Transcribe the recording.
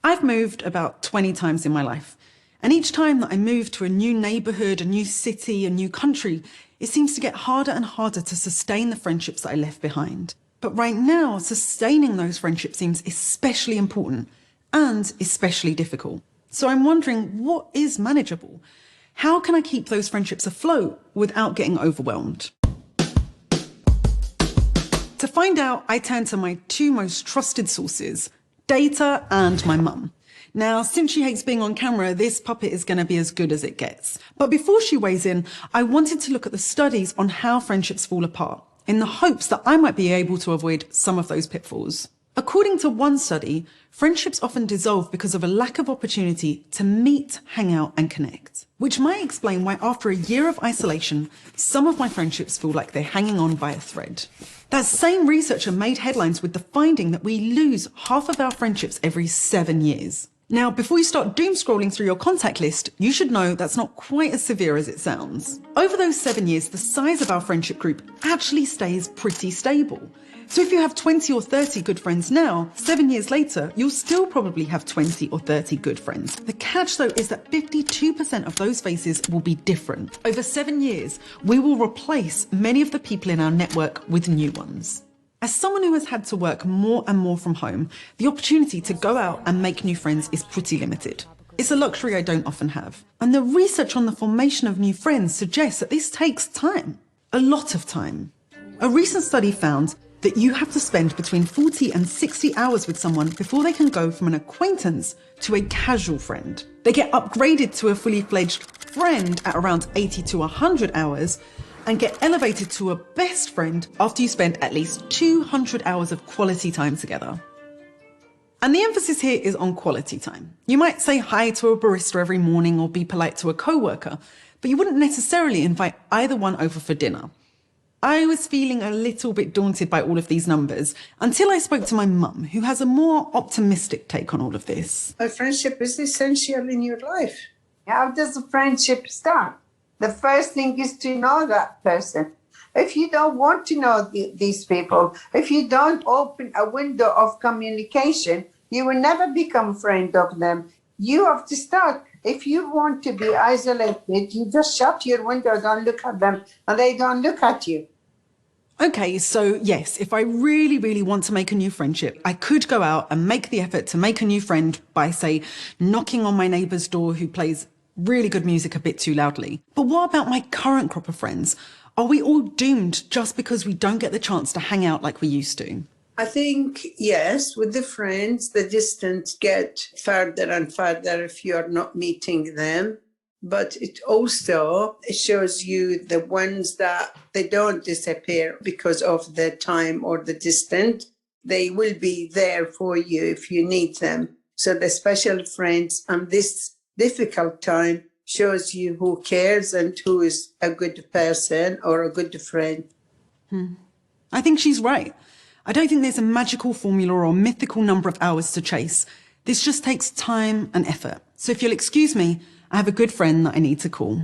I've moved about 20 times in my life. And each time that I move to a new neighbourhood, a new city, a new country, it seems to get harder and harder to sustain the friendships that I left behind. But right now, sustaining those friendships seems especially important and especially difficult. So I'm wondering, what is manageable? How can I keep those friendships afloat without getting overwhelmed? To find out, I turn to my two most trusted sources, data and my mum. Now, since she hates being on camera, this puppet is going to be as good as it gets. But before she weighs in, I wanted to look at the studies on how friendships fall apart, in the hopes that I might be able to avoid some of those pitfalls. According to one study, friendships often dissolve because of a lack of opportunity to meet, hang out and connect, which might explain why after a year of isolation, some of my friendships feel like they're hanging on by a thread. That same researcher made headlines with the finding that we lose half of our friendships every 7 years. Now, before you start doom scrolling through your contact list, you should know that's not quite as severe as it sounds. Over those 7 years, the size of our friendship group actually stays pretty stable. So if you have 20 or 30 good friends now, 7 years later, you'll still probably have 20 or 30 good friends. The catch though is that 52% of those faces will be different. Over 7 years, we will replace many of the people in our network with new ones. As someone who has had to work more and more from home, the opportunity to go out and make new friends is pretty limited. It's a luxury I don't often have. And the research on the formation of new friends suggests that this takes time. A lot of time. A recent study found that you have to spend between 40 and 60 hours with someone before they can go from an acquaintance to a casual friend. They get upgraded to a fully fledged friend at around 80 to 100 hours and get elevated to a best friend after you spend at least 200 hours of quality time together. And the emphasis here is on quality time. You might say hi to a barista every morning or be polite to a co-worker, but you wouldn't necessarily invite either one over for dinner. I was feeling a little bit daunted by all of these numbers until I spoke to my mum, who has a more optimistic take on all of this. A friendship is essential in your life. How does a friendship start? The first thing is to know that person. If you don't want to know these people, if you don't open a window of communication, you will never become a friend of them. You have to start. If you want to be isolated, you just shut your window, don't look at them, and they don't look at you. Okay, so yes, if I really, really want to make a new friendship, I could go out and make the effort to make a new friend by, say, knocking on my neighbour's door who plays really good music a bit too loudly. But what about my current crop of friends? Are we all doomed just because we don't get the chance to hang out like we used to? I think, yes, with the friends, the distance get further and further if you're not meeting them. But it also shows you the ones that they don't disappear because of the time or the distance. They will be there for you if you need them. So the special friends on this difficult time shows you who cares and who is a good person or a good friend. I think she's right. I don't think there's a magical formula or mythical number of hours to chase. This just takes time and effort. So if you'll excuse me, I have a good friend that I need to call.